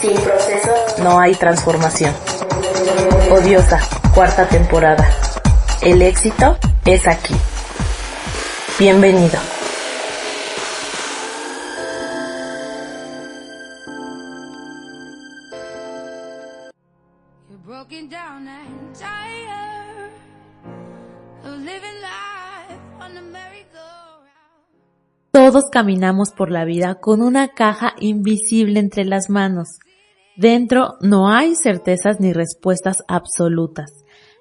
Sin proceso no hay transformación. Odiosa, 4ª temporada. El éxito es aquí. Bienvenido. Todos caminamos por la vida con una caja invisible entre las manos. Dentro no hay certezas ni respuestas absolutas,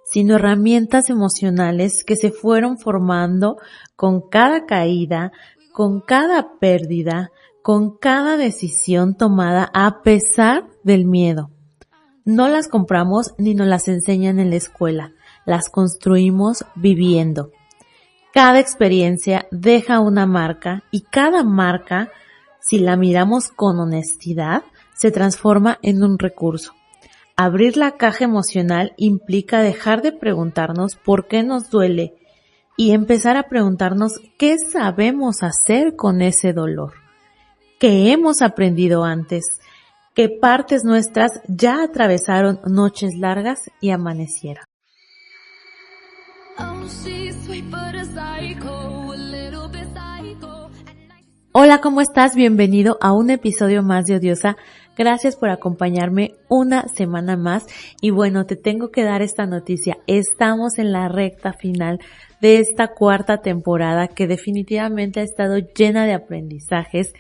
sino herramientas emocionales que se fueron formando con cada caída, con cada pérdida, con cada decisión tomada a pesar del miedo. No las compramos ni nos las enseñan en la escuela, las construimos viviendo. Cada experiencia deja una marca y cada marca, si la miramos con honestidad, se transforma en un recurso. Abrir la caja emocional implica dejar de preguntarnos por qué nos duele y empezar a preguntarnos qué sabemos hacer con ese dolor, qué hemos aprendido antes, qué partes nuestras ya atravesaron noches largas y amanecieron. Hola, ¿cómo estás? Bienvenido a un episodio más de Odiosa. Gracias por acompañarme una semana más. Y bueno, te tengo que dar esta noticia. Estamos en la recta final de esta 4ª temporada que definitivamente ha estado llena de aprendizajes,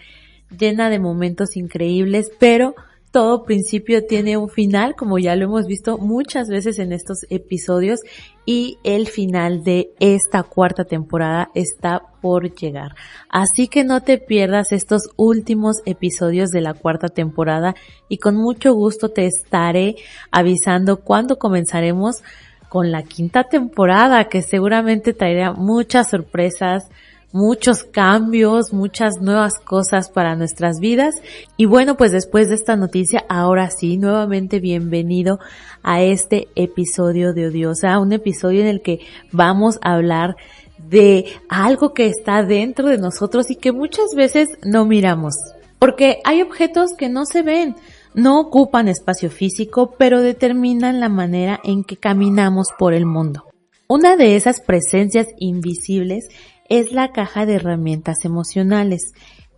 llena de momentos increíbles, pero todo principio tiene un final, como ya lo hemos visto muchas veces en estos episodios, y el final de esta 4ª temporada está por llegar. Así que no te pierdas estos últimos episodios de la 4ª temporada y con mucho gusto te estaré avisando cuándo comenzaremos con la 5ª temporada, que seguramente traerá muchas sorpresas, muchos cambios, muchas nuevas cosas para nuestras vidas. Y bueno, pues después de esta noticia, ahora sí, nuevamente bienvenido a este episodio de Odiosa, un episodio en el que vamos a hablar de algo que está dentro de nosotros y que muchas veces no miramos. Porque hay objetos que no se ven, no ocupan espacio físico, pero determinan la manera en que caminamos por el mundo. Una de esas presencias invisibles es la caja de herramientas emocionales,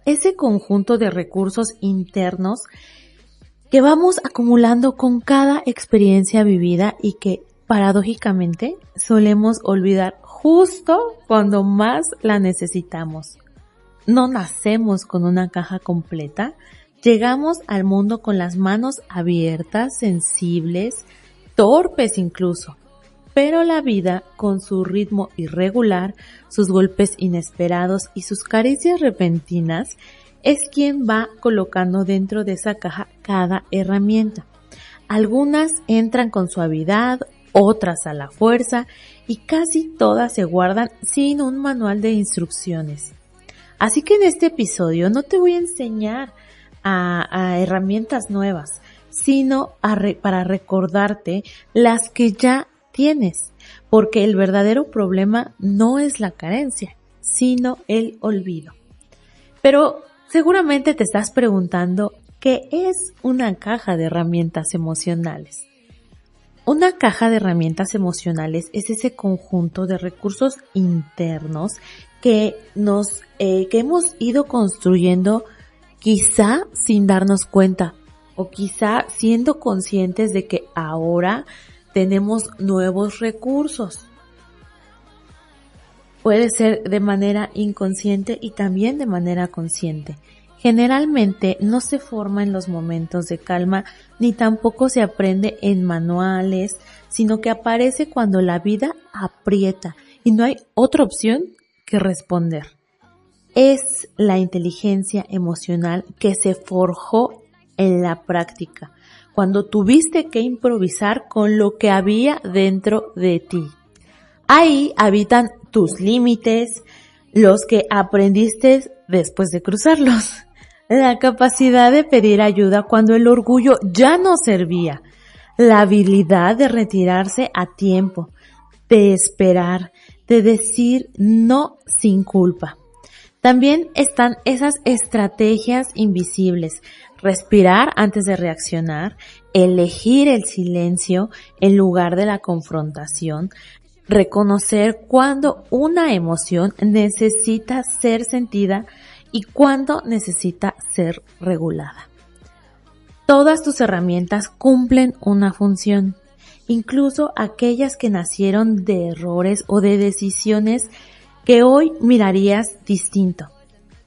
ese conjunto de recursos internos que vamos acumulando con cada experiencia vivida y que paradójicamente solemos olvidar justo cuando más la necesitamos. No nacemos con una caja completa, llegamos al mundo con las manos abiertas, sensibles, torpes incluso. Pero la vida, con su ritmo irregular, sus golpes inesperados y sus caricias repentinas, es quien va colocando dentro de esa caja cada herramienta. Algunas entran con suavidad, otras a la fuerza y casi todas se guardan sin un manual de instrucciones. Así que en este episodio no te voy a enseñar a herramientas nuevas, sino para recordarte las que ya tienes, porque el verdadero problema no es la carencia, sino el olvido. Pero seguramente te estás preguntando, ¿qué es una caja de herramientas emocionales? Una caja de herramientas emocionales es ese conjunto de recursos internos que hemos ido construyendo quizá sin darnos cuenta o quizá siendo conscientes de que ahora tenemos nuevos recursos. Puede ser de manera inconsciente y también de manera consciente. Generalmente no se forma en los momentos de calma ni tampoco se aprende en manuales, sino que aparece cuando la vida aprieta y no hay otra opción que responder. Es la inteligencia emocional que se forjó en la práctica, cuando tuviste que improvisar con lo que había dentro de ti. Ahí habitan tus límites, los que aprendiste después de cruzarlos. La capacidad de pedir ayuda cuando el orgullo ya no servía. La habilidad de retirarse a tiempo, de esperar, de decir no sin culpa. También están esas estrategias invisibles: respirar antes de reaccionar, elegir el silencio en lugar de la confrontación, reconocer cuándo una emoción necesita ser sentida y cuándo necesita ser regulada. Todas tus herramientas cumplen una función, incluso aquellas que nacieron de errores o de decisiones que hoy mirarías distinto.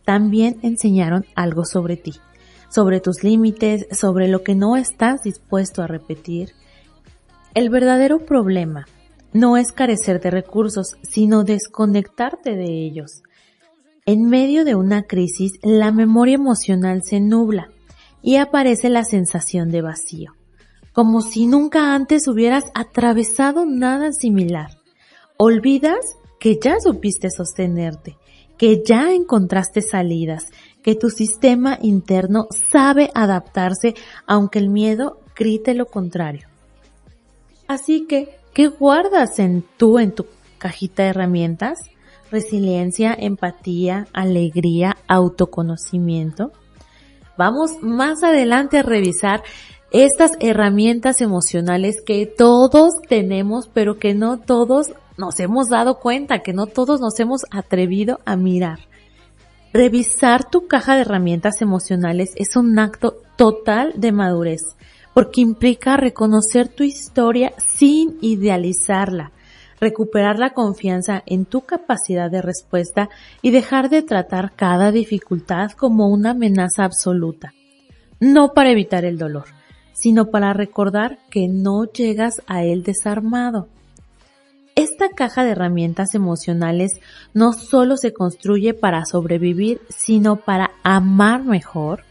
También enseñaron algo sobre ti, sobre tus límites, sobre lo que no estás dispuesto a repetir. El verdadero problema no es carecer de recursos, sino desconectarte de ellos. En medio de una crisis, la memoria emocional se nubla y aparece la sensación de vacío, como si nunca antes hubieras atravesado nada similar. Olvidas que ya supiste sostenerte, que ya encontraste salidas, que tu sistema interno sabe adaptarse aunque el miedo grite lo contrario. Así que, ¿qué guardas en tu cajita de herramientas? Resiliencia, empatía, alegría, autoconocimiento. Vamos más adelante a revisar estas herramientas emocionales que todos tenemos, pero que no todos nos hemos dado cuenta, que no todos nos hemos atrevido a mirar. Revisar tu caja de herramientas emocionales es un acto total de madurez, porque implica reconocer tu historia sin idealizarla, recuperar la confianza en tu capacidad de respuesta y dejar de tratar cada dificultad como una amenaza absoluta. No para evitar el dolor, sino para recordar que no llegas a él desarmado. Esta caja de herramientas emocionales no solo se construye para sobrevivir, sino para amar mejor,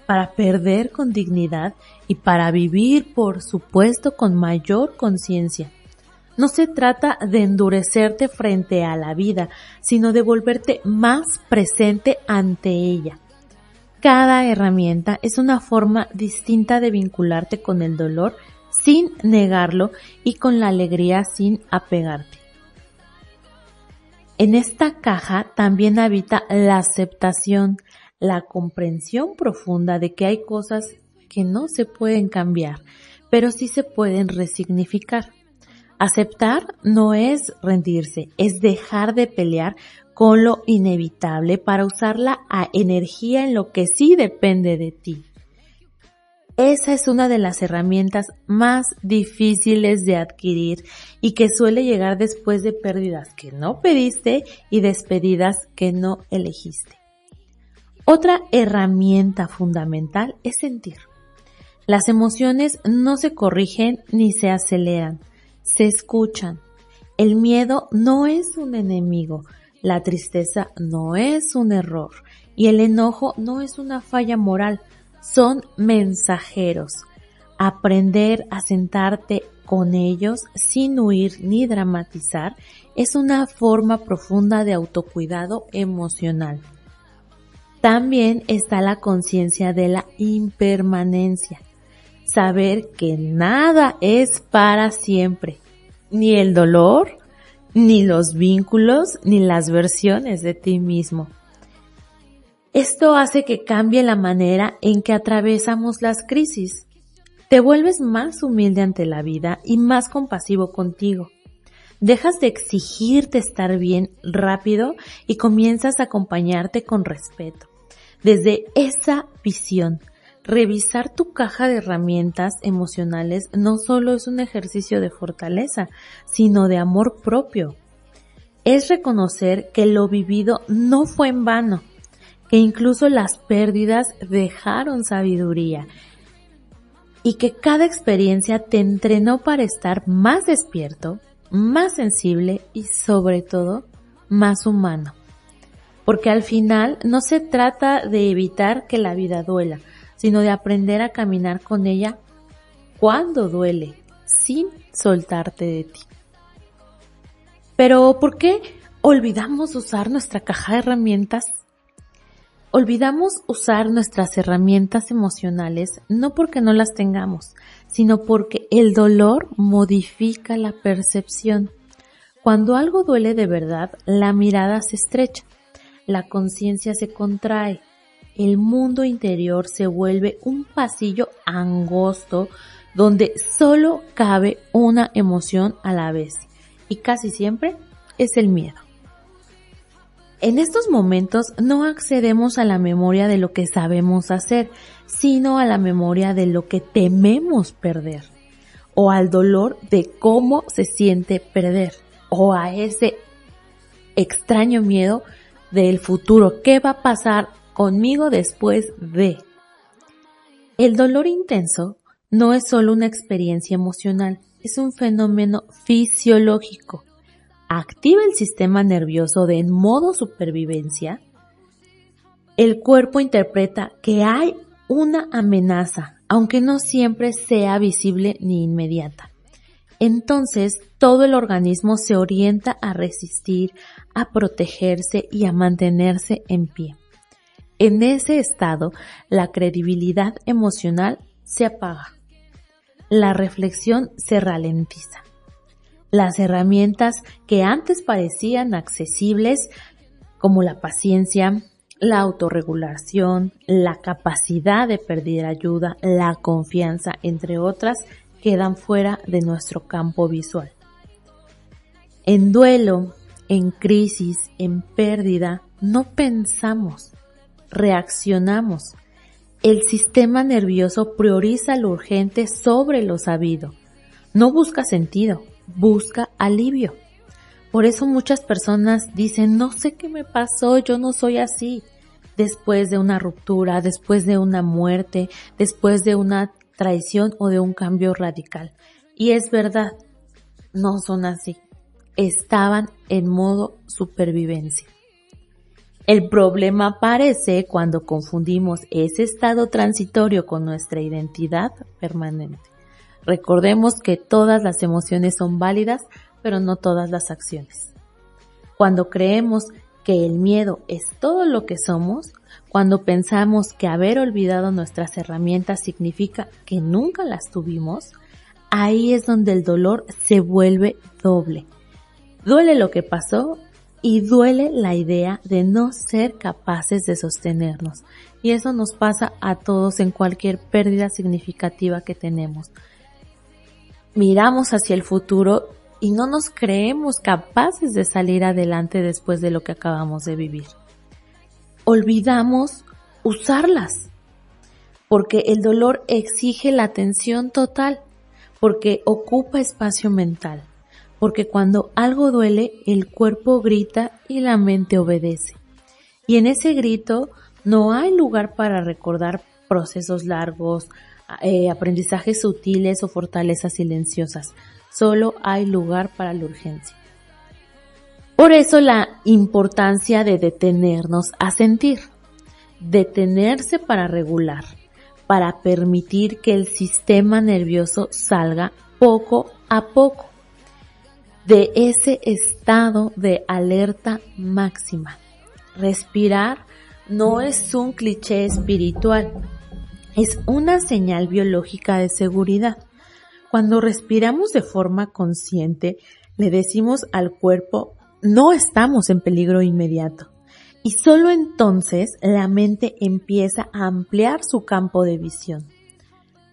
para perder con dignidad y para vivir, por supuesto, con mayor conciencia. No se trata de endurecerte frente a la vida, sino de volverte más presente ante ella. Cada herramienta es una forma distinta de vincularte con el dolor sin negarlo y con la alegría sin apegarte. En esta caja también habita la aceptación, la comprensión profunda de que hay cosas que no se pueden cambiar, pero sí se pueden resignificar. Aceptar no es rendirse, es dejar de pelear con lo inevitable para usar la energía en lo que sí depende de ti. Esa es una de las herramientas más difíciles de adquirir y que suele llegar después de pérdidas que no pediste y despedidas que no elegiste. Otra herramienta fundamental es sentir. Las emociones no se corrigen ni se aceleran, se escuchan. El miedo no es un enemigo, la tristeza no es un error y el enojo no es una falla moral. Son mensajeros. Aprender a sentarte con ellos sin huir ni dramatizar es una forma profunda de autocuidado emocional. También está la conciencia de la impermanencia. Saber que nada es para siempre. Ni el dolor, ni los vínculos, ni las versiones de ti mismo. Esto hace que cambie la manera en que atravesamos las crisis. Te vuelves más humilde ante la vida y más compasivo contigo. Dejas de exigirte estar bien rápido y comienzas a acompañarte con respeto. Desde esa visión, revisar tu caja de herramientas emocionales no solo es un ejercicio de fortaleza, sino de amor propio. Es reconocer que lo vivido no fue en vano, que incluso las pérdidas dejaron sabiduría y que cada experiencia te entrenó para estar más despierto, más sensible y sobre todo más humano. Porque al final no se trata de evitar que la vida duela, sino de aprender a caminar con ella cuando duele, sin soltarte de ti. Pero ¿por qué olvidamos usar nuestra caja de herramientas? Olvidamos usar nuestras herramientas emocionales no porque no las tengamos, sino porque el dolor modifica la percepción. Cuando algo duele de verdad, la mirada se estrecha. la conciencia se contrae. El mundo interior se vuelve un pasillo angosto donde solo cabe una emoción a la vez y casi siempre es el miedo. En estos momentos no accedemos a la memoria de lo que sabemos hacer, sino a la memoria de lo que tememos perder, o al dolor de cómo se siente perder, o a ese extraño miedo del futuro. ¿Qué va a pasar conmigo después de? El dolor intenso no es solo una experiencia emocional, es un fenómeno fisiológico. Activa el sistema nervioso de en modo supervivencia. El cuerpo interpreta que hay una amenaza, aunque no siempre sea visible ni inmediata. Entonces, todo el organismo se orienta a resistir, a protegerse y a mantenerse en pie. En ese estado, la credibilidad emocional se apaga. La reflexión se ralentiza. Las herramientas que antes parecían accesibles, como la paciencia, la autorregulación, la capacidad de pedir ayuda, la confianza, entre otras, quedan fuera de nuestro campo visual. En duelo, en crisis, en pérdida, no pensamos, reaccionamos. El sistema nervioso prioriza lo urgente sobre lo sabido. No busca sentido, busca alivio. Por eso muchas personas dicen, no sé qué me pasó, yo no soy así. Después de una ruptura, después de una muerte, después de una traición o de un cambio radical. Y es verdad, no son así. Estaban en modo supervivencia. El problema aparece cuando confundimos ese estado transitorio con nuestra identidad permanente. Recordemos que todas las emociones son válidas, pero no todas las acciones. Cuando creemos que el miedo es todo lo que somos, cuando pensamos que haber olvidado nuestras herramientas significa que nunca las tuvimos, ahí es donde el dolor se vuelve doble. Duele lo que pasó y duele la idea de no ser capaces de sostenernos. Y eso nos pasa a todos en cualquier pérdida significativa que tenemos. Miramos hacia el futuro y no nos creemos capaces de salir adelante después de lo que acabamos de vivir. Olvidamos usarlas, porque el dolor exige la atención total, porque ocupa espacio mental, porque cuando algo duele, el cuerpo grita y la mente obedece. Y en ese grito no hay lugar para recordar procesos largos, aprendizajes sutiles o fortalezas silenciosas. Solo hay lugar para la urgencia. Por eso la importancia de detenernos a sentir, detenerse para regular, para permitir que el sistema nervioso salga poco a poco de ese estado de alerta máxima. Respirar no es un cliché espiritual, es una señal biológica de seguridad. Cuando respiramos de forma consciente, le decimos al cuerpo, no estamos en peligro inmediato. Y solo entonces la mente empieza a ampliar su campo de visión.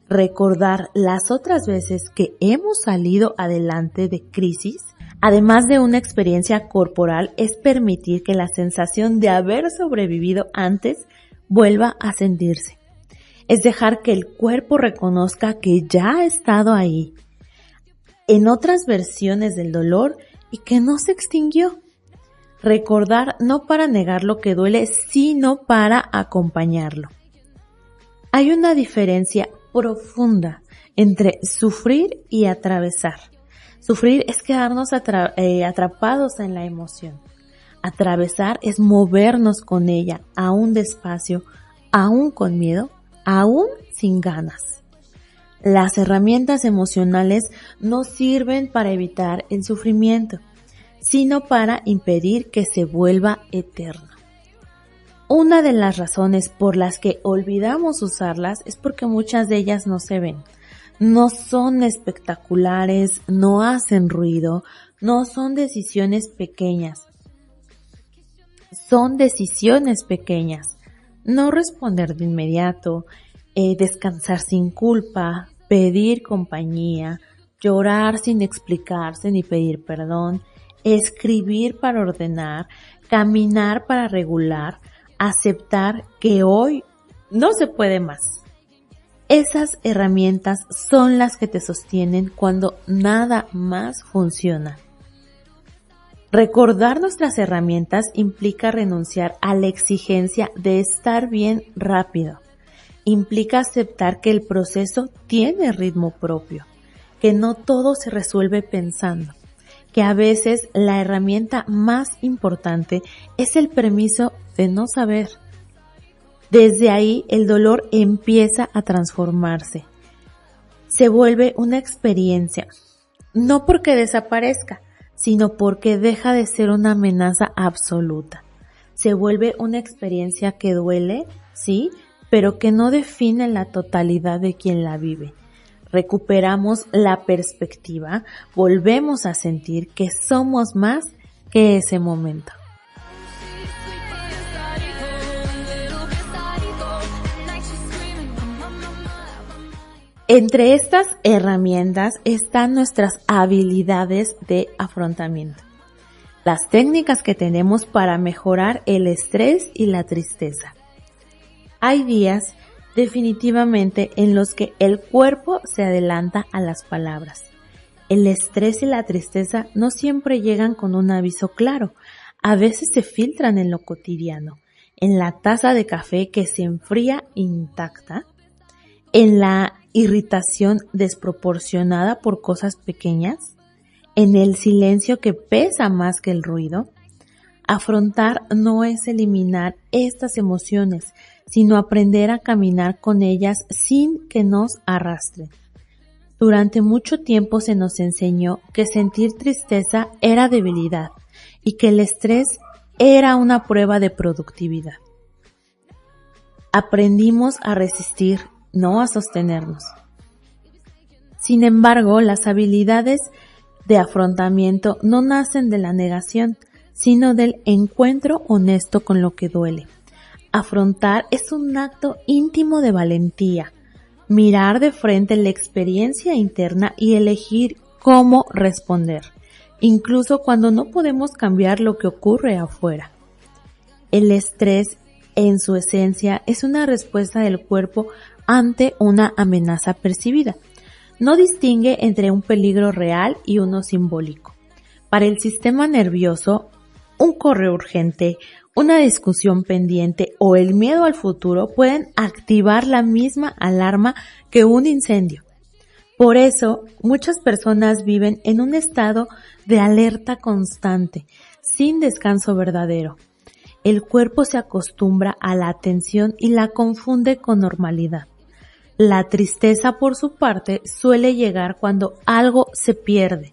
Recordar las otras veces que hemos salido adelante de crisis, además de una experiencia corporal, es permitir que la sensación de haber sobrevivido antes vuelva a sentirse. Es dejar que el cuerpo reconozca que ya ha estado ahí, en otras versiones del dolor y que no se extinguió. Recordar no para negar lo que duele, sino para acompañarlo. Hay una diferencia profunda entre sufrir y atravesar. Sufrir es quedarnos atrapados en la emoción. Atravesar es movernos con ella, aún despacio, aún con miedo, aún sin ganas. Las herramientas emocionales no sirven para evitar el sufrimiento, sino para impedir que se vuelva eterno. Una de las razones por las que olvidamos usarlas es porque muchas de ellas no se ven. No son espectaculares, no hacen ruido, no son decisiones pequeñas. son decisiones pequeñas. No responder de inmediato, descansar sin culpa, pedir compañía, llorar sin explicarse ni pedir perdón, escribir para ordenar, caminar para regular, aceptar que hoy no se puede más. Esas herramientas son las que te sostienen cuando nada más funciona. Recordar nuestras herramientas implica renunciar a la exigencia de estar bien rápido. Implica aceptar que el proceso tiene ritmo propio, que no todo se resuelve pensando, que a veces la herramienta más importante es el permiso de no saber. Desde ahí el dolor empieza a transformarse. Se vuelve una experiencia, no porque desaparezca, sino porque deja de ser una amenaza absoluta. Se vuelve una experiencia que duele, sí, pero que no define la totalidad de quien la vive. Recuperamos la perspectiva, volvemos a sentir que somos más que ese momento. Entre estas herramientas están nuestras habilidades de afrontamiento, las técnicas que tenemos para mejorar el estrés y la tristeza. Hay días definitivamente en los que el cuerpo se adelanta a las palabras. El estrés y la tristeza no siempre llegan con un aviso claro, a veces se filtran en lo cotidiano, en la taza de café que se enfría intacta, en la irritación desproporcionada por cosas pequeñas, en el silencio que pesa más que el ruido. Afrontar no es eliminar estas emociones, sino aprender a caminar con ellas sin que nos arrastren. Durante mucho tiempo se nos enseñó que sentir tristeza era debilidad y que el estrés era una prueba de productividad. Aprendimos a resistir, no a sostenernos. Sin embargo, las habilidades de afrontamiento no nacen de la negación, sino del encuentro honesto con lo que duele. Afrontar es un acto íntimo de valentía, mirar de frente la experiencia interna y elegir cómo responder, incluso cuando no podemos cambiar lo que ocurre afuera. El estrés, en su esencia, es una respuesta del cuerpo ante una amenaza percibida. No distingue entre un peligro real y uno simbólico. Para el sistema nervioso, un correo urgente, una discusión pendiente o el miedo al futuro pueden activar la misma alarma que un incendio. Por eso, muchas personas viven en un estado de alerta constante, sin descanso verdadero. El cuerpo se acostumbra a la tensión y la confunde con normalidad. La tristeza, por su parte, suele llegar cuando algo se pierde.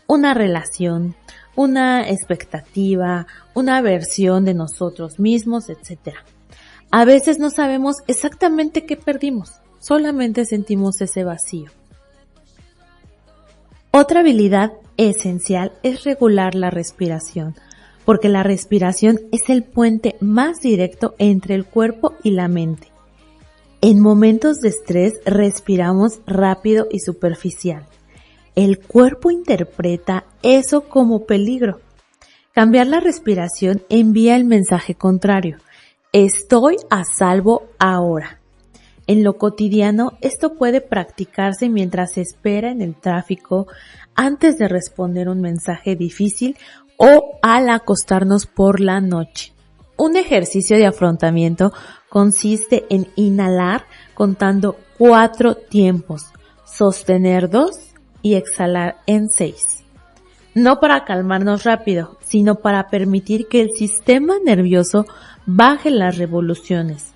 Una relación, una expectativa, una versión de nosotros mismos, etc. A veces no sabemos exactamente qué perdimos, solamente sentimos ese vacío. Otra habilidad esencial es regular la respiración, porque la respiración es el puente más directo entre el cuerpo y la mente. En momentos de estrés respiramos rápido y superficial. El cuerpo interpreta eso como peligro. Cambiar la respiración envía el mensaje contrario. Estoy a salvo ahora. En lo cotidiano, esto puede practicarse mientras se espera en el tráfico, antes de responder un mensaje difícil o al acostarnos por la noche. Un ejercicio de afrontamiento consiste en inhalar contando 4 tiempos, sostener 2 y exhalar en 6. No para calmarnos rápido, sino para permitir que el sistema nervioso baje las revoluciones.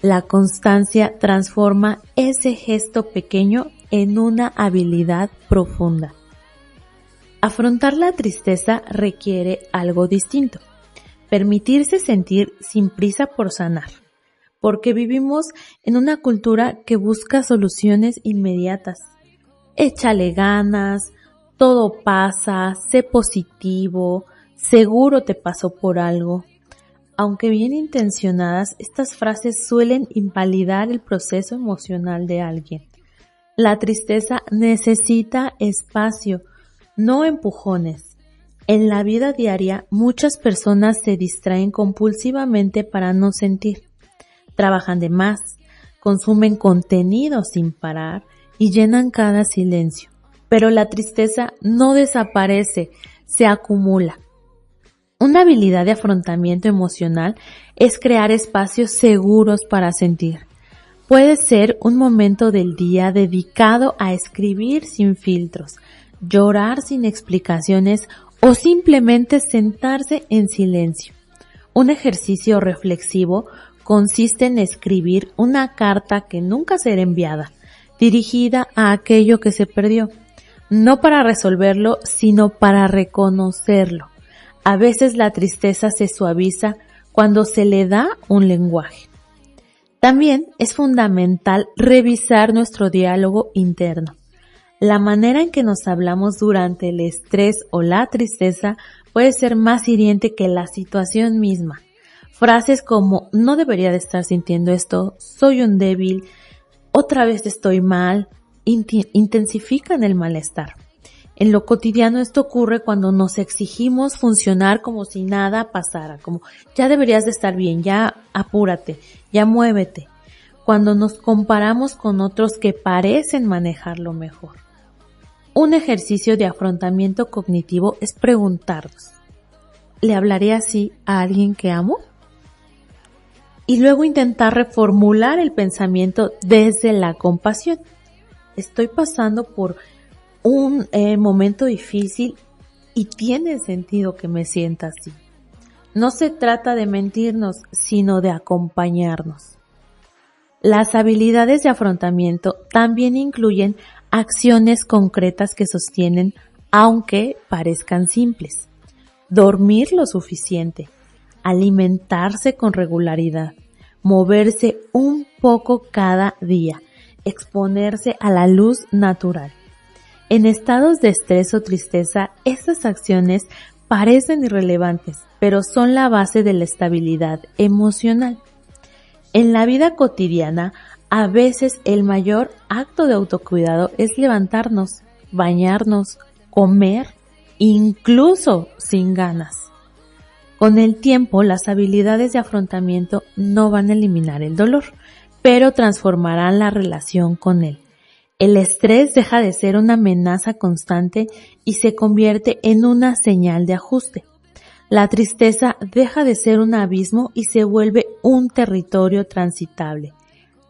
La constancia transforma ese gesto pequeño en una habilidad profunda. Afrontar la tristeza requiere algo distinto. Permitirse sentir sin prisa por sanar, porque vivimos en una cultura que busca soluciones inmediatas. Échale ganas, todo pasa, sé positivo, seguro te pasó por algo. Aunque bien intencionadas, estas frases suelen invalidar el proceso emocional de alguien. La tristeza necesita espacio, no empujones. En la vida diaria, muchas personas se distraen compulsivamente para no sentir. Trabajan de más, consumen contenido sin parar y llenan cada silencio. Pero la tristeza no desaparece, se acumula. Una habilidad de afrontamiento emocional es crear espacios seguros para sentir. Puede ser un momento del día dedicado a escribir sin filtros, llorar sin explicaciones o simplemente sentarse en silencio. Un ejercicio reflexivo consiste en escribir una carta que nunca será enviada, dirigida a aquello que se perdió, no para resolverlo, sino para reconocerlo. A veces la tristeza se suaviza cuando se le da un lenguaje. También es fundamental revisar nuestro diálogo interno. La manera en que nos hablamos durante el estrés o la tristeza puede ser más hiriente que la situación misma. Frases como no debería de estar sintiendo esto, soy un débil, otra vez estoy mal, intensifican el malestar. En lo cotidiano esto ocurre cuando nos exigimos funcionar como si nada pasara, como ya deberías de estar bien, ya apúrate, ya muévete. Cuando nos comparamos con otros que parecen manejarlo mejor. Un ejercicio de afrontamiento cognitivo es preguntarnos, ¿le hablaré así a alguien que amo? Y luego intentar reformular el pensamiento desde la compasión. Estoy pasando por un momento difícil y tiene sentido que me sienta así. No se trata de mentirnos, sino de acompañarnos. Las habilidades de afrontamiento también incluyen acciones concretas que sostienen, aunque parezcan simples. Dormir lo suficiente, alimentarse con regularidad, moverse un poco cada día, exponerse a la luz natural. En estados de estrés o tristeza, estas acciones parecen irrelevantes, pero son la base de la estabilidad emocional. En la vida cotidiana, a veces el mayor acto de autocuidado es levantarnos, bañarnos, comer, incluso sin ganas. Con el tiempo, las habilidades de afrontamiento no van a eliminar el dolor, pero transformarán la relación con él. El estrés deja de ser una amenaza constante y se convierte en una señal de ajuste. La tristeza deja de ser un abismo y se vuelve un territorio transitable.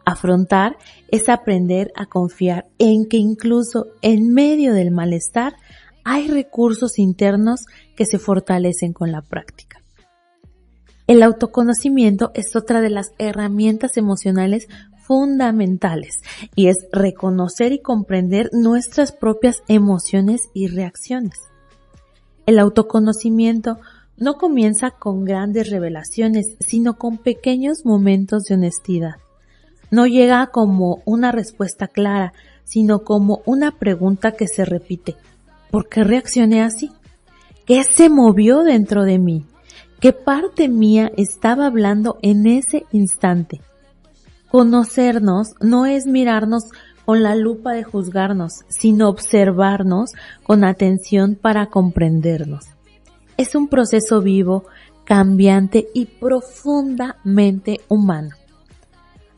Afrontar es aprender a confiar en que incluso en medio del malestar hay recursos internos que se fortalecen con la práctica. El autoconocimiento es otra de las herramientas emocionales fundamentales y es reconocer y comprender nuestras propias emociones y reacciones. El autoconocimiento no comienza con grandes revelaciones, sino con pequeños momentos de honestidad. No llega como una respuesta clara, sino como una pregunta que se repite. ¿Por qué reaccioné así? ¿Qué se movió dentro de mí? ¿Qué parte mía estaba hablando en ese instante? Conocernos no es mirarnos con la lupa de juzgarnos, sino observarnos con atención para comprendernos. Es un proceso vivo, cambiante y profundamente humano.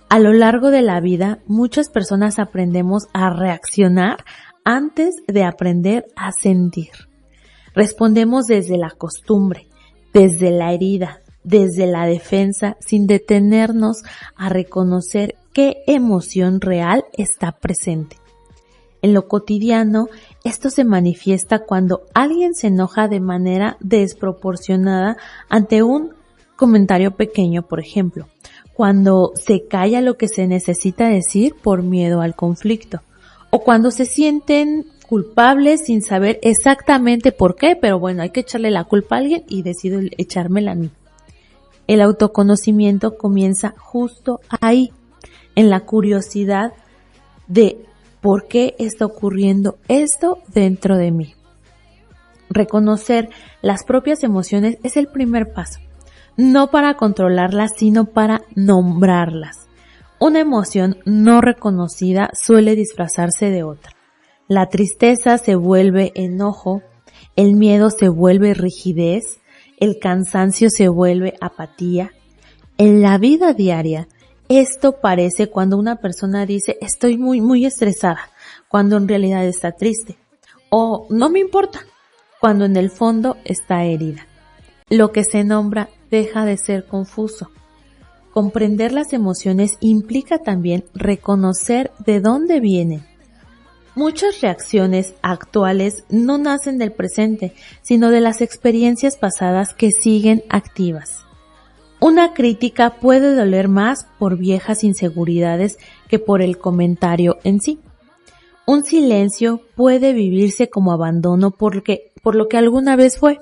A lo largo de la vida, muchas personas aprendemos a reaccionar antes de aprender a sentir. Respondemos desde la costumbre, desde la herida, desde la defensa, sin detenernos a reconocer qué emoción real está presente. En lo cotidiano, esto se manifiesta cuando alguien se enoja de manera desproporcionada ante un comentario pequeño, por ejemplo, cuando se calla lo que se necesita decir por miedo al conflicto, o cuando se sienten culpables sin saber exactamente por qué, pero bueno, hay que echarle la culpa a alguien y decido echármela a mí. El autoconocimiento comienza justo ahí, en la curiosidad de ¿por qué está ocurriendo esto dentro de mí? Reconocer las propias emociones es el primer paso. no para controlarlas, sino para nombrarlas. Una emoción no reconocida suele disfrazarse de otra. La tristeza se vuelve enojo, el miedo se vuelve rigidez, el cansancio se vuelve apatía. En la vida diaria, esto parece cuando una persona dice estoy muy estresada, cuando en realidad está triste, o no me importa, cuando en el fondo está herida. Lo que se nombra deja de ser confuso. Comprender las emociones implica también reconocer de dónde vienen. Muchas reacciones actuales no nacen del presente, sino de las experiencias pasadas que siguen activas. Una crítica puede doler más por viejas inseguridades que por el comentario en sí. Un silencio puede vivirse como abandono por lo que alguna vez fue.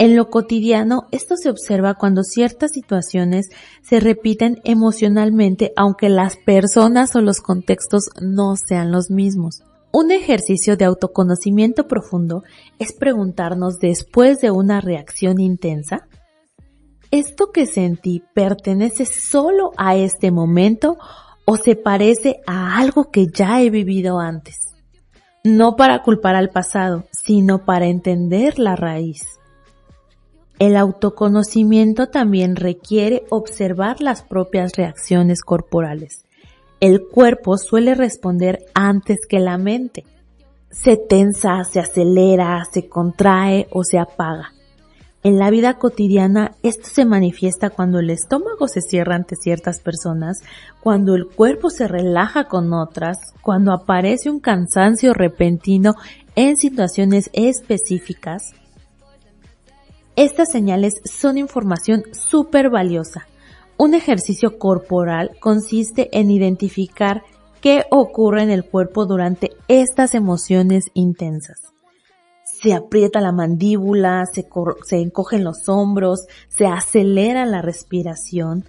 En lo cotidiano, esto se observa cuando ciertas situaciones se repiten emocionalmente, aunque las personas o los contextos no sean los mismos. Un ejercicio de autoconocimiento profundo es preguntarnos después de una reacción intensa, ¿esto que sentí pertenece solo a este momento o se parece a algo que ya he vivido antes? No para culpar al pasado, sino para entender la raíz. El autoconocimiento también requiere observar las propias reacciones corporales. El cuerpo suele responder antes que la mente. Se tensa, se acelera, se contrae o se apaga. En la vida cotidiana, esto se manifiesta cuando el estómago se cierra ante ciertas personas, cuando el cuerpo se relaja con otras, cuando aparece un cansancio repentino en situaciones específicas. Estas señales son información súper valiosa. Un ejercicio corporal consiste en identificar qué ocurre en el cuerpo durante estas emociones intensas. Se aprieta la mandíbula, se encogen los hombros, se acelera la respiración.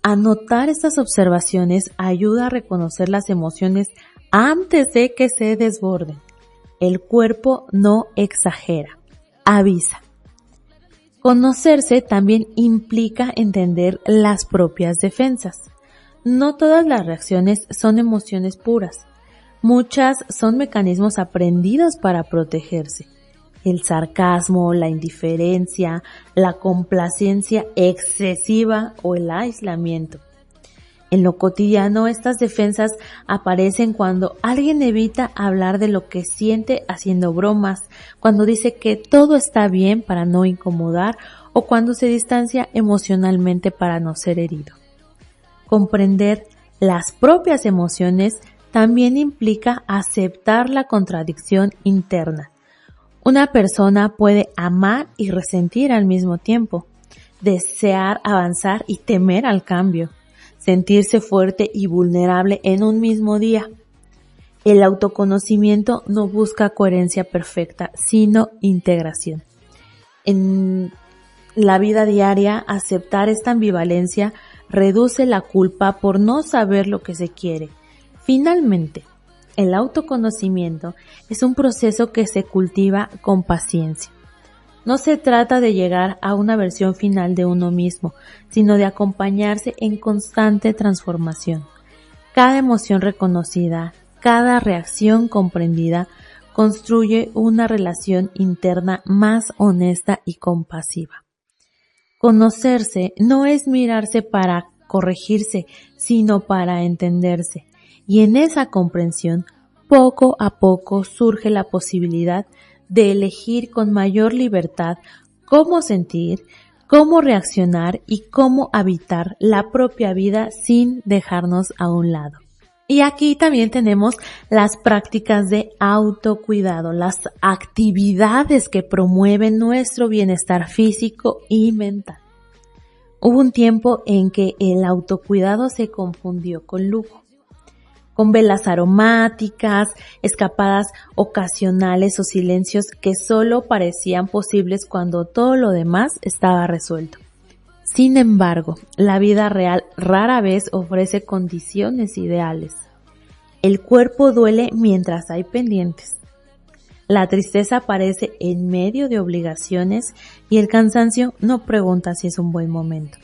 Anotar estas observaciones ayuda a reconocer las emociones antes de que se desborden. El cuerpo no exagera, avisa. Conocerse también implica entender las propias defensas. No todas las reacciones son emociones puras. Muchas son mecanismos aprendidos para protegerse. El sarcasmo, la indiferencia, la complacencia excesiva o el aislamiento. En lo cotidiano, estas defensas aparecen cuando alguien evita hablar de lo que siente haciendo bromas, cuando dice que todo está bien para no incomodar o cuando se distancia emocionalmente para no ser herido. Comprender las propias emociones también implica aceptar la contradicción interna. Una persona puede amar y resentir al mismo tiempo, desear avanzar y temer al cambio, sentirse fuerte y vulnerable en un mismo día. El autoconocimiento no busca coherencia perfecta, sino integración. En la vida diaria, aceptar esta ambivalencia reduce la culpa por no saber lo que se quiere. Finalmente, el autoconocimiento es un proceso que se cultiva con paciencia. No se trata de llegar a una versión final de uno mismo, sino de acompañarse en constante transformación. Cada emoción reconocida, cada reacción comprendida, construye una relación interna más honesta y compasiva. Conocerse no es mirarse para corregirse, sino para entenderse. Y en esa comprensión, poco a poco surge la posibilidad de elegir con mayor libertad cómo sentir, cómo reaccionar y cómo habitar la propia vida sin dejarnos a un lado. Y aquí también tenemos las prácticas de autocuidado, las actividades que promueven nuestro bienestar físico y mental. Hubo un tiempo en que el autocuidado se confundió con lujo, con velas aromáticas, escapadas ocasionales o silencios que solo parecían posibles cuando todo lo demás estaba resuelto. Sin embargo, la vida real rara vez ofrece condiciones ideales. El cuerpo duele mientras hay pendientes. La tristeza aparece en medio de obligaciones y el cansancio no pregunta si es un buen momento.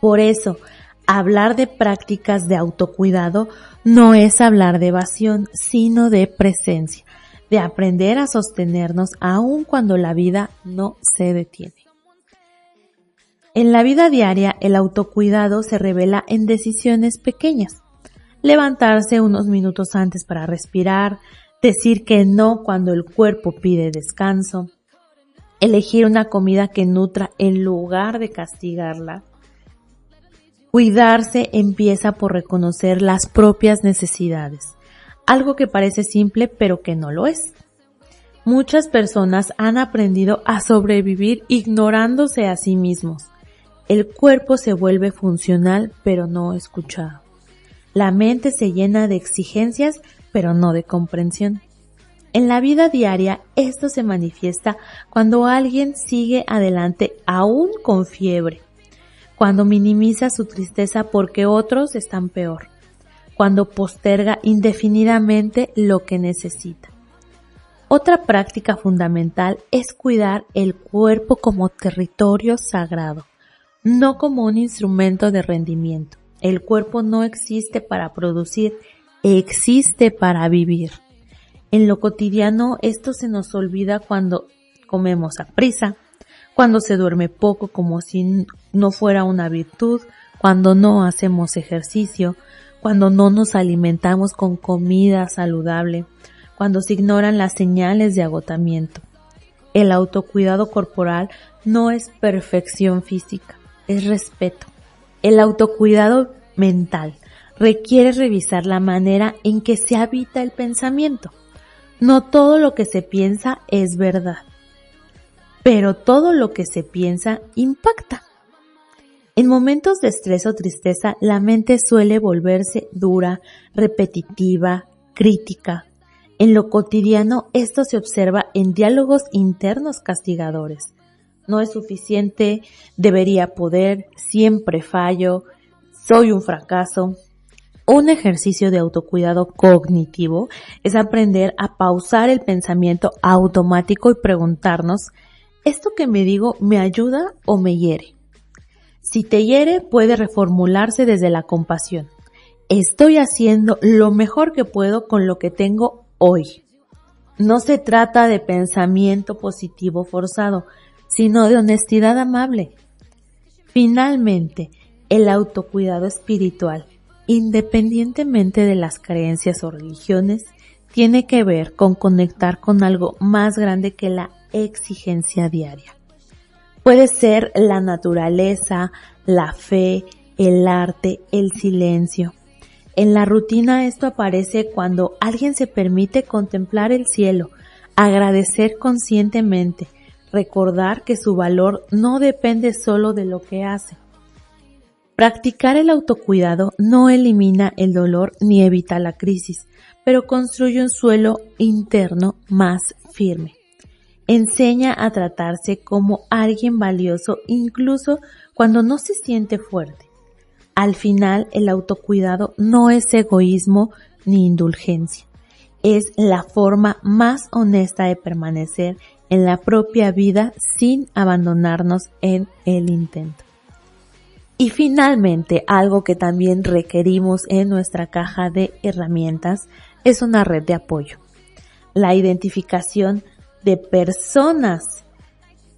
Por eso, hablar de prácticas de autocuidado no es hablar de evasión, sino de presencia, de aprender a sostenernos aun cuando la vida no se detiene. En la vida diaria, el autocuidado se revela en decisiones pequeñas. Levantarse unos minutos antes para respirar, decir que no cuando el cuerpo pide descanso, elegir una comida que nutra en lugar de castigarla. Cuidarse empieza por reconocer las propias necesidades, algo que parece simple pero que no lo es. Muchas personas han aprendido a sobrevivir ignorándose a sí mismos. El cuerpo se vuelve funcional pero no escuchado. La mente se llena de exigencias pero no de comprensión. En la vida diaria esto se manifiesta cuando alguien sigue adelante aún con fiebre, cuando minimiza su tristeza porque otros están peor, cuando posterga indefinidamente lo que necesita. Otra práctica fundamental es cuidar el cuerpo como territorio sagrado, no como un instrumento de rendimiento. El cuerpo no existe para producir, existe para vivir. En lo cotidiano esto se nos olvida cuando comemos a prisa, cuando se duerme poco como si no fuera una virtud, cuando no hacemos ejercicio, cuando no nos alimentamos con comida saludable, cuando se ignoran las señales de agotamiento. El autocuidado corporal no es perfección física, es respeto. El autocuidado mental requiere revisar la manera en que se habita el pensamiento. No todo lo que se piensa es verdad, pero todo lo que se piensa impacta. En momentos de estrés o tristeza, la mente suele volverse dura, repetitiva, crítica. En lo cotidiano, esto se observa en diálogos internos castigadores. No es suficiente, debería poder, siempre fallo, soy un fracaso. Un ejercicio de autocuidado cognitivo es aprender a pausar el pensamiento automático y preguntarnos, ¿esto que me digo me ayuda o me hiere? Si te hiere, puede reformularse desde la compasión. Estoy haciendo lo mejor que puedo con lo que tengo hoy. No se trata de pensamiento positivo forzado, sino de honestidad amable. Finalmente, el autocuidado espiritual, independientemente de las creencias o religiones, tiene que ver con conectar con algo más grande que la exigencia diaria. Puede ser la naturaleza, la fe, el arte, el silencio. En la rutina esto aparece cuando alguien se permite contemplar el cielo, agradecer conscientemente, recordar que su valor no depende solo de lo que hace. Practicar el autocuidado no elimina el dolor ni evita la crisis, pero construye un suelo interno más firme. Enseña a tratarse como alguien valioso incluso cuando no se siente fuerte. Al final, el autocuidado no es egoísmo ni indulgencia. Es la forma más honesta de permanecer en la propia vida sin abandonarnos en el intento. Y finalmente, algo que también requerimos en nuestra caja de herramientas es una red de apoyo. La identificación de personas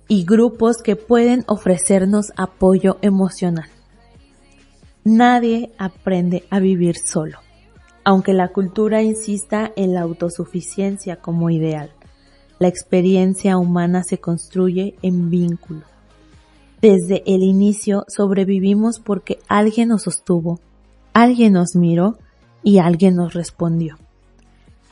y grupos que pueden ofrecernos apoyo emocional. Nadie aprende a vivir solo, aunque la cultura insista en la autosuficiencia como ideal. La experiencia humana se construye en vínculo. Desde el inicio sobrevivimos porque alguien nos sostuvo, alguien nos miró y alguien nos respondió.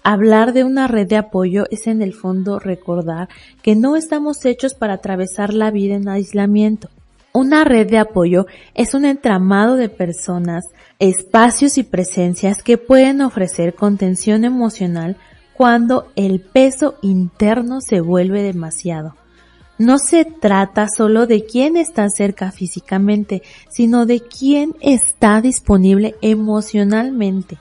Hablar de una red de apoyo es en el fondo recordar que no estamos hechos para atravesar la vida en aislamiento. Una red de apoyo es un entramado de personas, espacios y presencias que pueden ofrecer contención emocional cuando el peso interno se vuelve demasiado. No se trata solo de quién está cerca físicamente, sino de quién está disponible emocionalmente.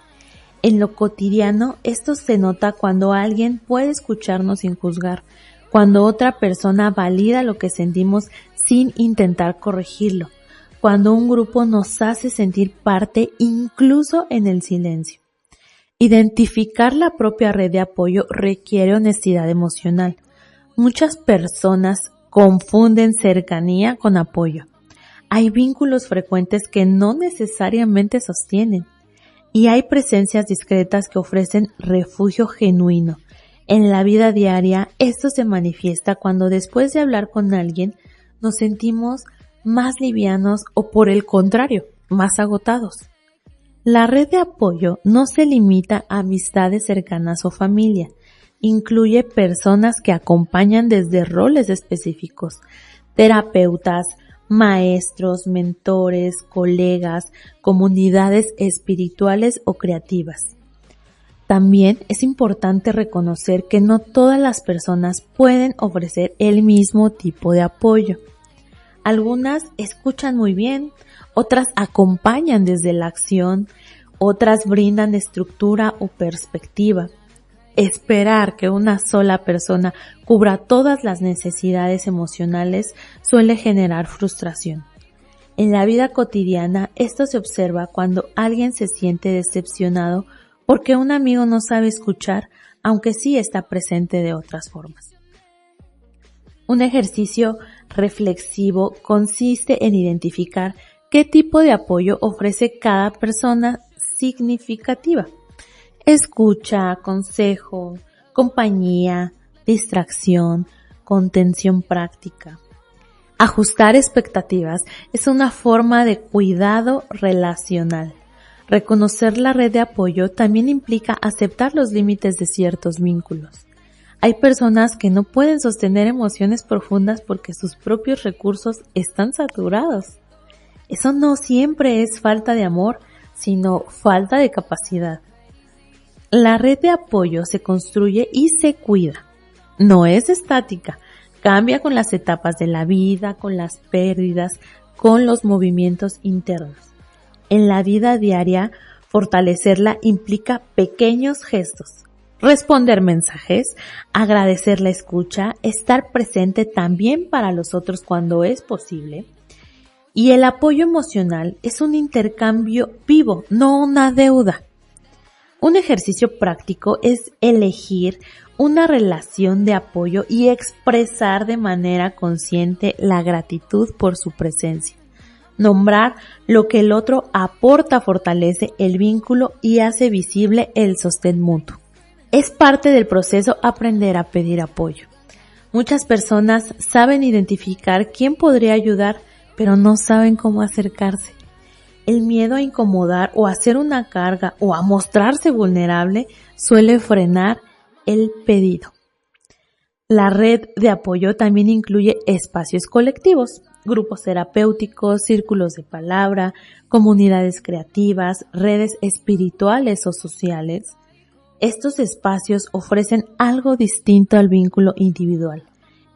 En lo cotidiano, esto se nota cuando alguien puede escucharnos sin juzgar, cuando otra persona valida lo que sentimos sin intentar corregirlo, cuando un grupo nos hace sentir parte incluso en el silencio. Identificar la propia red de apoyo requiere honestidad emocional. Muchas personas confunden cercanía con apoyo. Hay vínculos frecuentes que no necesariamente sostienen y hay presencias discretas que ofrecen refugio genuino. En la vida diaria, esto se manifiesta cuando después de hablar con alguien nos sentimos más livianos o por el contrario, más agotados. La red de apoyo no se limita a amistades cercanas o familia. Incluye personas que acompañan desde roles específicos, terapeutas, maestros, mentores, colegas, comunidades espirituales o creativas. También es importante reconocer que no todas las personas pueden ofrecer el mismo tipo de apoyo. Algunas escuchan muy bien, otras acompañan desde la acción, otras brindan estructura o perspectiva. Esperar que una sola persona cubra todas las necesidades emocionales suele generar frustración. En la vida cotidiana, esto se observa cuando alguien se siente decepcionado porque un amigo no sabe escuchar, aunque sí está presente de otras formas. Un ejercicio reflexivo consiste en identificar qué tipo de apoyo ofrece cada persona significativa. Escucha, consejo, compañía, distracción, contención práctica. Ajustar expectativas es una forma de cuidado relacional. Reconocer la red de apoyo también implica aceptar los límites de ciertos vínculos. Hay personas que no pueden sostener emociones profundas porque sus propios recursos están saturados. Eso no siempre es falta de amor, sino falta de capacidad. La red de apoyo se construye y se cuida. No es estática, cambia con las etapas de la vida, con las pérdidas, con los movimientos internos. En la vida diaria, fortalecerla implica pequeños gestos. Responder mensajes, agradecer la escucha, estar presente también para los otros cuando es posible. Y el apoyo emocional es un intercambio vivo, no una deuda. Un ejercicio práctico es elegir una relación de apoyo y expresar de manera consciente la gratitud por su presencia. Nombrar lo que el otro aporta fortalece el vínculo y hace visible el sostén mutuo. Es parte del proceso aprender a pedir apoyo. Muchas personas saben identificar quién podría ayudar, pero no saben cómo acercarse. El miedo a incomodar o a hacer una carga o a mostrarse vulnerable suele frenar el pedido. La red de apoyo también incluye espacios colectivos, grupos terapéuticos, círculos de palabra, comunidades creativas, redes espirituales o sociales. Estos espacios ofrecen algo distinto al vínculo individual,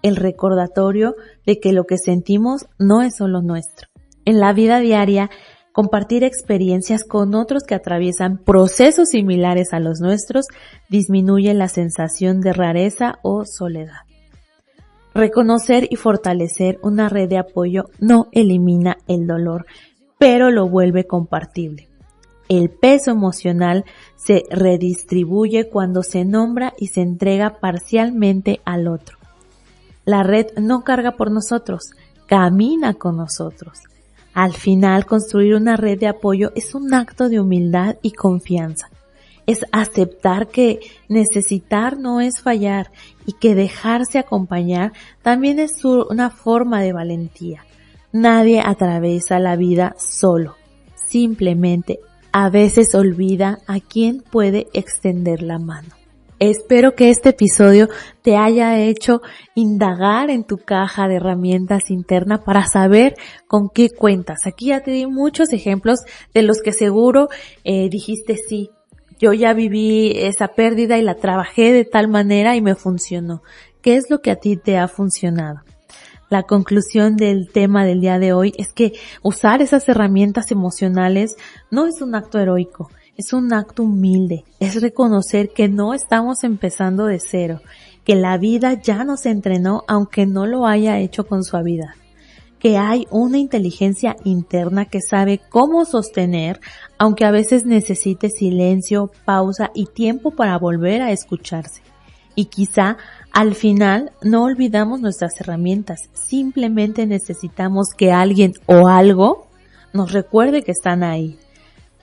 el recordatorio de que lo que sentimos no es solo nuestro. En la vida diaria, compartir experiencias con otros que atraviesan procesos similares a los nuestros disminuye la sensación de rareza o soledad. Reconocer y fortalecer una red de apoyo no elimina el dolor, pero lo vuelve compartible. El peso emocional se redistribuye cuando se nombra y se entrega parcialmente al otro. La red no carga por nosotros, camina con nosotros. Al final, construir una red de apoyo es un acto de humildad y confianza. Es aceptar que necesitar no es fallar y que dejarse acompañar también es una forma de valentía. Nadie atraviesa la vida solo. Simplemente, a veces olvida a quién puede extender la mano. Espero que este episodio te haya hecho indagar en tu caja de herramientas interna para saber con qué cuentas. Aquí ya te di muchos ejemplos de los que seguro dijiste sí. Yo ya viví esa pérdida y la trabajé de tal manera y me funcionó. ¿Qué es lo que a ti te ha funcionado? La conclusión del tema del día de hoy es que usar esas herramientas emocionales no es un acto heroico. es un acto humilde, es reconocer que no estamos empezando de cero, que la vida ya nos entrenó aunque no lo haya hecho con suavidad, que hay una inteligencia interna que sabe cómo sostener, aunque a veces necesite silencio, pausa y tiempo para volver a escucharse. Y quizá al final no olvidamos nuestras herramientas, simplemente necesitamos que alguien o algo nos recuerde que están ahí,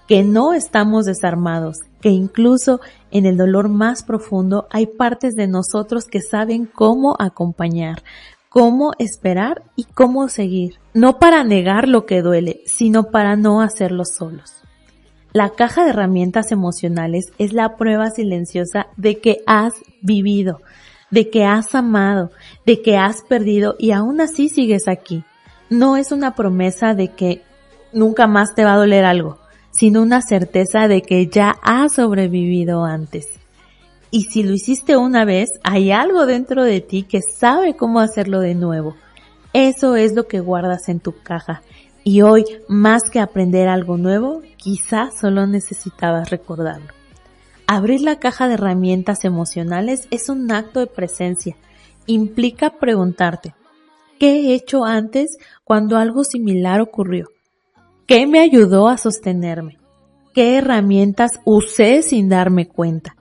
que no estamos desarmados, que incluso en el dolor más profundo hay partes de nosotros que saben cómo acompañar, cómo esperar y cómo seguir, no para negar lo que duele, sino para no hacerlo solos. La caja de herramientas emocionales es la prueba silenciosa de que has vivido, de que has amado, de que has perdido y aún así sigues aquí. No es una promesa de que nunca más te va a doler algo, sino una certeza de que ya has sobrevivido antes. Y si lo hiciste una vez, hay algo dentro de ti que sabe cómo hacerlo de nuevo. Eso es lo que guardas en tu caja. Y hoy, más que aprender algo nuevo, quizás solo necesitabas recordarlo. Abrir la caja de herramientas emocionales es un acto de presencia. Implica preguntarte, ¿qué he hecho antes cuando algo similar ocurrió? ¿Qué me ayudó a sostenerme? ¿Qué herramientas usé sin darme cuenta?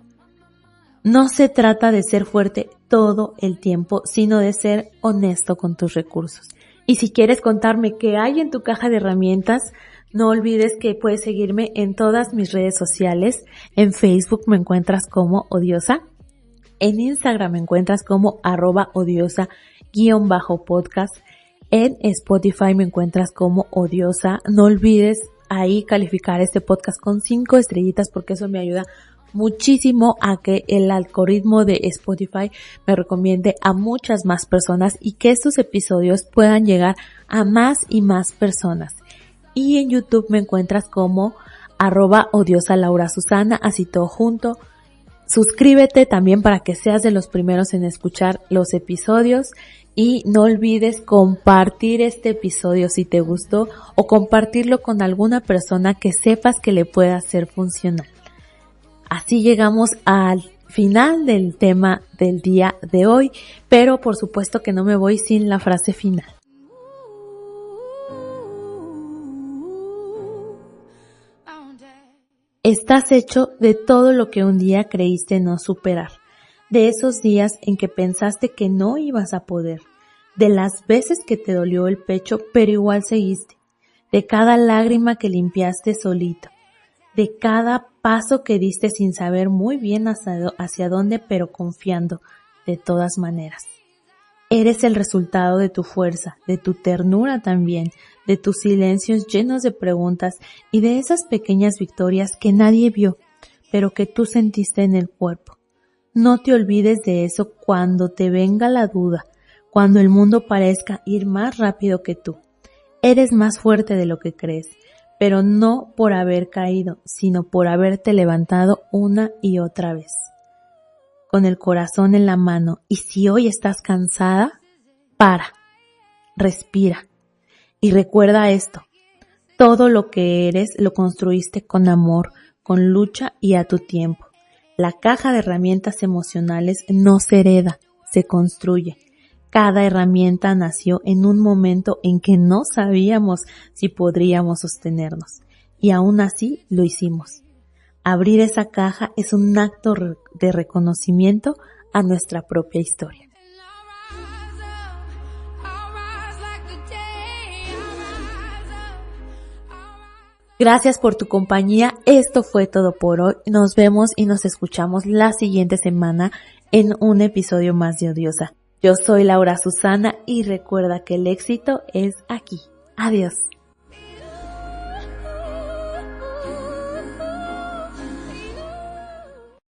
No se trata de ser fuerte todo el tiempo, sino de ser honesto con tus recursos. Y si quieres contarme qué hay en tu caja de herramientas, no olvides que puedes seguirme en todas mis redes sociales. En Facebook me encuentras como Odiosa. En Instagram me encuentras como @odiosa_podcast. En Spotify me encuentras como Odiosa. No olvides ahí calificar este podcast con 5 estrellitas porque eso me ayuda muchísimo a que el algoritmo de Spotify me recomiende a muchas más personas y que estos episodios puedan llegar a más y más personas. Y en YouTube me encuentras como @odiosa_laurasusana, así todo junto. Suscríbete también para que seas de los primeros en escuchar los episodios y no olvides compartir este episodio si te gustó o compartirlo con alguna persona que sepas que le pueda ser funcional. Así llegamos al final del tema del día de hoy, pero por supuesto que no me voy sin la frase final. Estás hecho de todo lo que un día creíste no superar, de esos días en que pensaste que no ibas a poder, de las veces que te dolió el pecho pero igual seguiste, de cada lágrima que limpiaste solito, de cada paso que diste sin saber muy bien hacia dónde pero confiando de todas maneras. Eres el resultado de tu fuerza, de tu ternura también, de tus silencios llenos de preguntas y de esas pequeñas victorias que nadie vio, pero que tú sentiste en el cuerpo. No te olvides de eso cuando te venga la duda, cuando el mundo parezca ir más rápido que tú. Eres más fuerte de lo que crees, pero no por haber caído, sino por haberte levantado una y otra vez. Con el corazón en la mano, y si hoy estás cansada, para, respira y recuerda esto: todo lo que eres lo construiste con amor, con lucha y a tu tiempo. La caja de herramientas emocionales no se hereda, se construye. Cada herramienta nació en un momento en que no sabíamos si podríamos sostenernos, y aún así lo hicimos. Abrir esa caja es un acto de reconocimiento a nuestra propia historia. Gracias por tu compañía. Esto fue todo por hoy. Nos vemos y nos escuchamos la siguiente semana en un episodio más de Odiosa. Yo soy Laura Susana y recuerda que el éxito es aquí. Adiós.